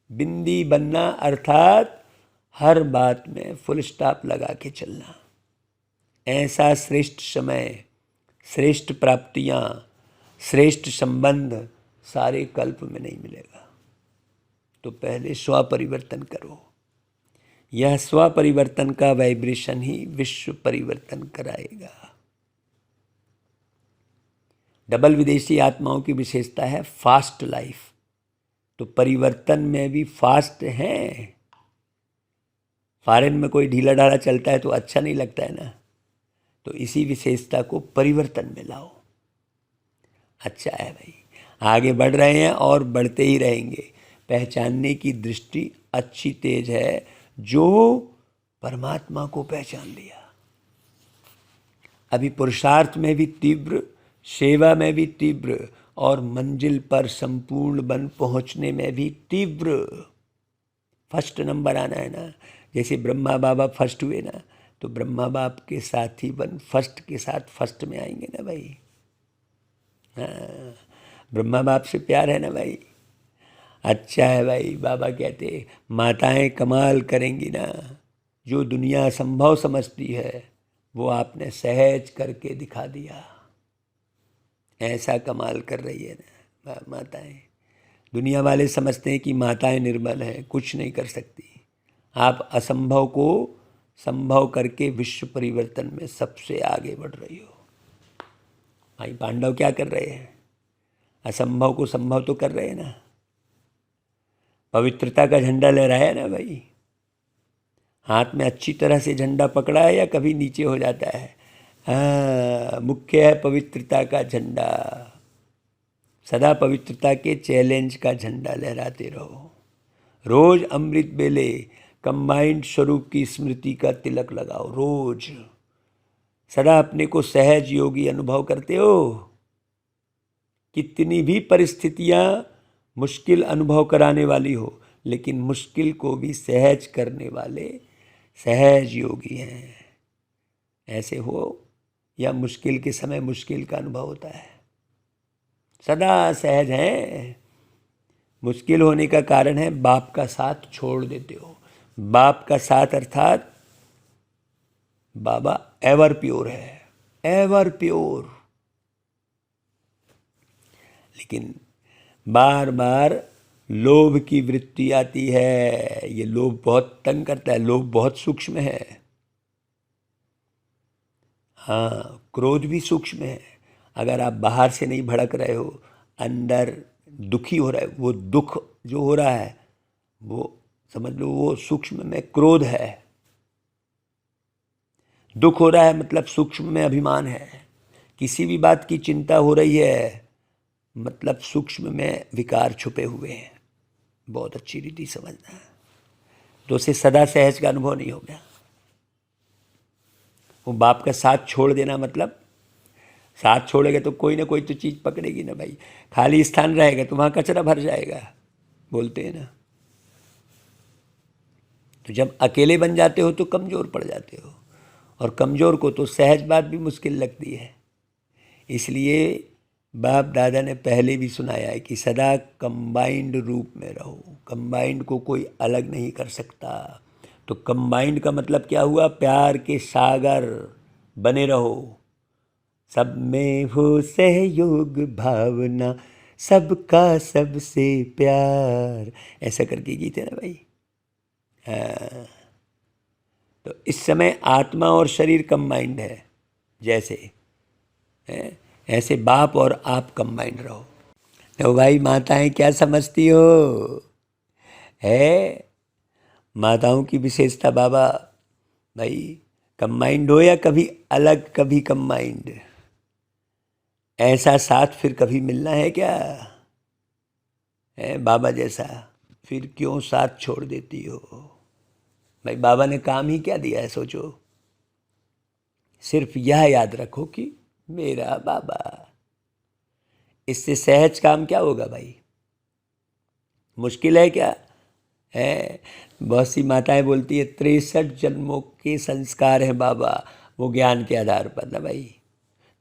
बिंदी बनना अर्थात हर बात में फुल स्टॉप लगा के चलना। ऐसा श्रेष्ठ समय, श्रेष्ठ प्राप्तियां, श्रेष्ठ संबंध सारे कल्प में नहीं मिलेगा। तो पहले स्व परिवर्तन करो। यह स्व परिवर्तन का वाइब्रेशन ही विश्व परिवर्तन कराएगा। डबल विदेशी आत्माओं की विशेषता है फास्ट लाइफ। तो परिवर्तन में भी फास्ट हैं। फॉरेन में कोई ढीला ढाला चलता है तो अच्छा नहीं लगता है ना। तो इसी विशेषता को परिवर्तन में लाओ। अच्छा है भाई, आगे बढ़ रहे हैं और बढ़ते ही रहेंगे। पहचानने की दृष्टि अच्छी तेज है जो परमात्मा को पहचान लिया। अभी पुरुषार्थ में भी तीव्र, सेवा में भी तीव्र, और मंजिल पर संपूर्ण बन पहुंचने में भी तीव्र। फर्स्ट नंबर आना है ना। जैसे ब्रह्मा बाबा फर्स्ट हुए ना, तो ब्रह्मा बाप के साथ ही बन फर्स्ट के साथ फर्स्ट में आएंगे ना भाई। हाँ, ब्रह्मा बाप से प्यार है ना भाई। अच्छा है भाई, बाबा कहते माताएं कमाल करेंगी ना। जो दुनिया असंभव समझती है वो आपने सहज करके दिखा दिया। ऐसा कमाल कर रही है ना माताएं। दुनिया वाले समझते हैं कि माताएं निर्बल हैं, कुछ नहीं कर सकती। आप असंभव को संभव करके विश्व परिवर्तन में सबसे आगे बढ़ रही हो। भाई पांडव क्या कर रहे हैं? असंभव को संभव तो कर रहे हैं ना। पवित्रता का झंडा लहराया ना भाई। हाथ में अच्छी तरह से झंडा पकड़ा है या कभी नीचे हो जाता है? हाँ, मुख्य है पवित्रता का झंडा। सदा पवित्रता के चैलेंज का झंडा लहराते रहो। रोज अमृत बेले कंबाइंड स्वरूप की स्मृति का तिलक लगाओ। रोज सदा अपने को सहज योगी अनुभव करते हो। कितनी भी परिस्थितियां मुश्किल अनुभव कराने वाली हो, लेकिन मुश्किल को भी सहज करने वाले सहज योगी हैं। ऐसे हो या मुश्किल के समय मुश्किल का अनुभव होता है, सदा सहज हैं। मुश्किल होने का कारण है बाप का साथ छोड़ देते हो। बाप का साथ अर्थात बाबा एवर प्योर है, एवर प्योर। लेकिन बार बार लोभ की वृत्ति आती है। ये लोभ बहुत तंग करता है। लोभ बहुत सूक्ष्म है। हाँ, क्रोध भी सूक्ष्म है। अगर आप बाहर से नहीं भड़क रहे हो, अंदर दुखी हो रहा है, वो दुख जो हो रहा है वो समझ लो वो सूक्ष्म में क्रोध है। दुख हो रहा है मतलब सूक्ष्म में अभिमान है। किसी भी बात की चिंता हो रही है मतलब सूक्ष्म में विकार छुपे हुए हैं। बहुत अच्छी रीति समझना है, तो उसे सदा सहज का अनुभव नहीं हो गया। वो बाप का साथ छोड़ देना मतलब, साथ छोड़ेगा तो कोई ना कोई तो चीज़ पकड़ेगी ना भाई। खाली स्थान रहेगा तो वहाँ कचरा भर जाएगा, बोलते हैं ना। तो जब अकेले बन जाते हो तो कमज़ोर पड़ जाते हो, और कमज़ोर को तो सहज बात भी मुश्किल लगती है। इसलिए बाप दादा ने पहले भी सुनाया है कि सदा कंबाइंड रूप में रहो। कंबाइंड को कोई अलग नहीं कर सकता। तो कंबाइंड का मतलब क्या हुआ? प्यार के सागर बने रहो। सब में हो सहयोग भावना, सबका सबसे प्यार, ऐसा करके गीत है ना भाई। हाँ, तो इस समय आत्मा और शरीर कंबाइंड है। जैसे है ऐसे बाप और आप कंबाइंड रहो। तो भाई माताएं क्या समझती हो? है माताओं की विशेषता बाबा भाई, कंबाइंड हो या कभी अलग कभी कंबाइंड, ऐसा साथ फिर कभी मिलना है क्या? है बाबा जैसा, फिर क्यों साथ छोड़ देती हो? भाई बाबा ने काम ही क्या दिया है सोचो। सिर्फ यह याद रखो कि मेरा बाबा। इससे सहज काम क्या होगा भाई? मुश्किल है क्या? है बहुत सी माताएं बोलती है 63 जन्मों के संस्कार हैं बाबा, वो ज्ञान के आधार पर ना भाई।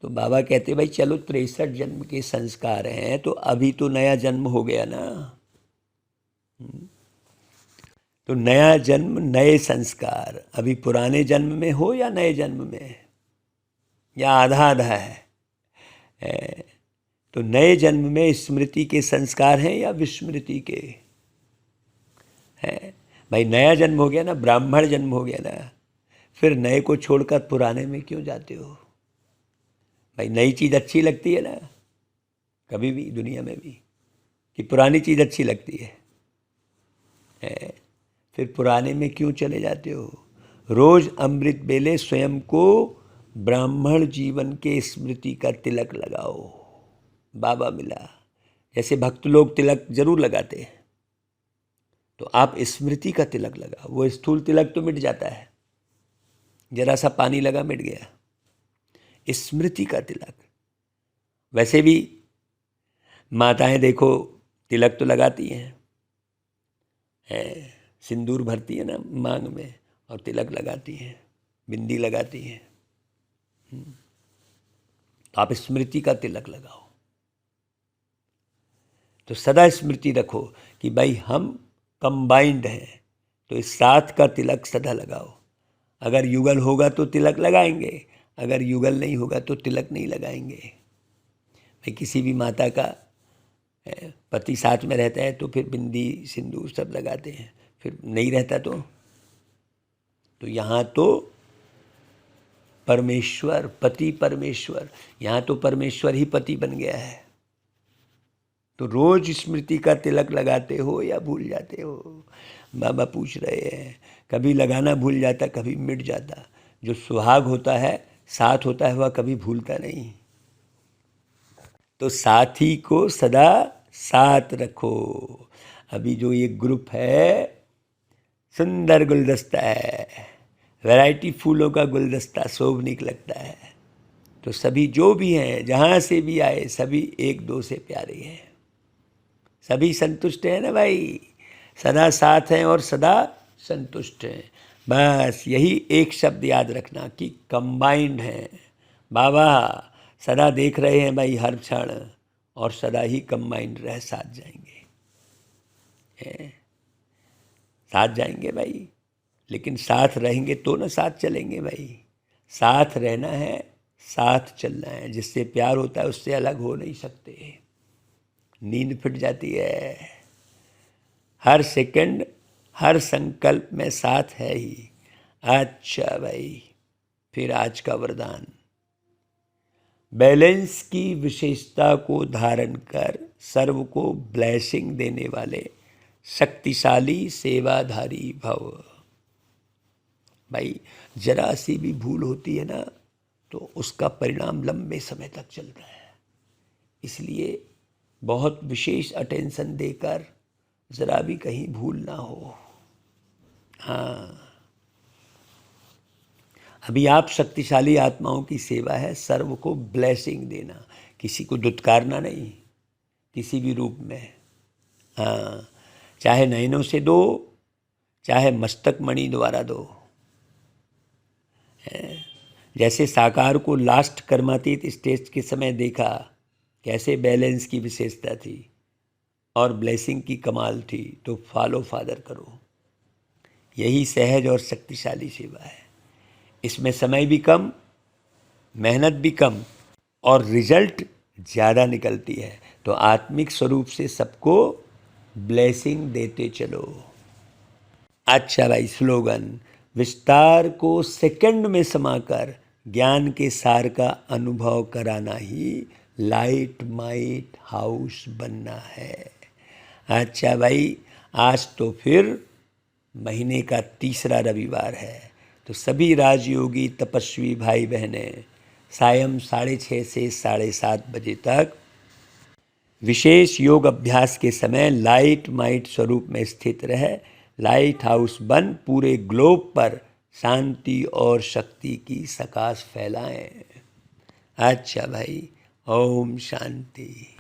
तो बाबा कहते भाई चलो 63 जन्म के संस्कार हैं तो अभी तो नया जन्म हो गया ना। तो नया जन्म नए संस्कार, अभी पुराने जन्म में हो या नए जन्म में, या आधा आधा है। तो नए जन्म में स्मृति के संस्कार हैं या विस्मृति के हैं? भाई नया जन्म हो गया ना, ब्राह्मण जन्म हो गया ना, फिर नए को छोड़कर पुराने में क्यों जाते हो? भाई नई चीज़ अच्छी लगती है ना कभी भी दुनिया में भी, कि पुरानी चीज़ अच्छी लगती है? फिर पुराने में क्यों चले जाते हो? रोज अमृत बेले स्वयं को ब्राह्मण जीवन के स्मृति का तिलक लगाओ। बाबा मिला, जैसे भक्त लोग तिलक जरूर लगाते हैं, तो आप स्मृति का तिलक लगाओ। वो स्थूल तिलक तो मिट जाता है, जरा सा पानी लगा मिट गया। स्मृति का तिलक, वैसे भी माताएं देखो तिलक तो लगाती हैं, सिंदूर भरती है ना मांग में और तिलक लगाती हैं, बिंदी लगाती हैं। तो आप स्मृति का तिलक लगाओ। तो सदा स्मृति रखो कि भाई हम कंबाइंड हैं, तो इस साथ का तिलक सदा लगाओ। अगर युगल होगा तो तिलक लगाएंगे, अगर युगल नहीं होगा तो तिलक नहीं लगाएंगे। भाई किसी भी माता का पति साथ में रहता है तो फिर बिंदी सिंदूर सब लगाते हैं, फिर नहीं रहता तो यहाँ तो परमेश्वर, पति परमेश्वर, यहाँ तो परमेश्वर ही पति बन गया है। तो रोज स्मृति का तिलक लगाते हो या भूल जाते हो? बाबा पूछ रहे हैं। कभी लगाना भूल जाता, कभी मिट जाता। जो सुहाग होता है, साथ होता है, वह कभी भूलता नहीं। तो साथी को सदा साथ रखो। अभी जो ये ग्रुप है, सुंदर गुलदस्ता है, वैरायटी फूलों का गुलदस्ता, शोभनीक लगता है। तो सभी जो भी हैं, जहाँ से भी आए, सभी एक दो से प्यारे हैं, सभी संतुष्ट हैं ना भाई, सदा साथ हैं और सदा संतुष्ट हैं। बस यही एक शब्द याद रखना कि कंबाइंड हैं। बाबा सदा देख रहे हैं भाई हर क्षण, और सदा ही कंबाइंड रह साथ जाएंगे, साथ जाएंगे भाई। लेकिन साथ रहेंगे तो ना साथ चलेंगे भाई। साथ रहना है, साथ चलना है। जिससे प्यार होता है उससे अलग हो नहीं सकते। नींद फिट जाती है। हर सेकंड, हर संकल्प में साथ है ही। अच्छा भाई, फिर आज का वरदान। बैलेंस की विशेषता को धारण कर सर्व को ब्लेसिंग देने वाले शक्तिशाली सेवाधारी भव। भाई जरा सी भी भूल होती है ना, तो उसका परिणाम लंबे समय तक चलता है। इसलिए बहुत विशेष अटेंशन देकर ज़रा भी कहीं भूल ना हो। हाँ, अभी आप शक्तिशाली आत्माओं की सेवा है सर्व को ब्लेसिंग देना, किसी को दुत्कारना नहीं, किसी भी रूप में। हाँ, चाहे नयनों से दो, चाहे मस्तक मणि द्वारा दो। जैसे साकार को लास्ट कर्मातीत स्टेज के समय देखा, कैसे बैलेंस की विशेषता थी और ब्लेसिंग की कमाल थी। तो फॉलो फादर करो, यही सहज और शक्तिशाली सेवा है। इसमें समय भी कम, मेहनत भी कम और रिजल्ट ज़्यादा निकलती है। तो आत्मिक स्वरूप से सबको ब्लेसिंग देते चलो। अच्छा भाई, स्लोगन। विस्तार को सेकंड में समाकर ज्ञान के सार का अनुभव कराना ही लाइट माइट हाउस बनना है। अच्छा भाई, आज तो फिर महीने का तीसरा रविवार है। तो सभी राजयोगी तपस्वी भाई बहनें सायं 6:30 से 7:30 बजे तक विशेष योग अभ्यास के समय लाइट माइट स्वरूप में स्थित रह लाइट हाउस बन पूरे ग्लोब पर शांति और शक्ति की सकाश फैलाएं। अच्छा भाई, ओम शांति।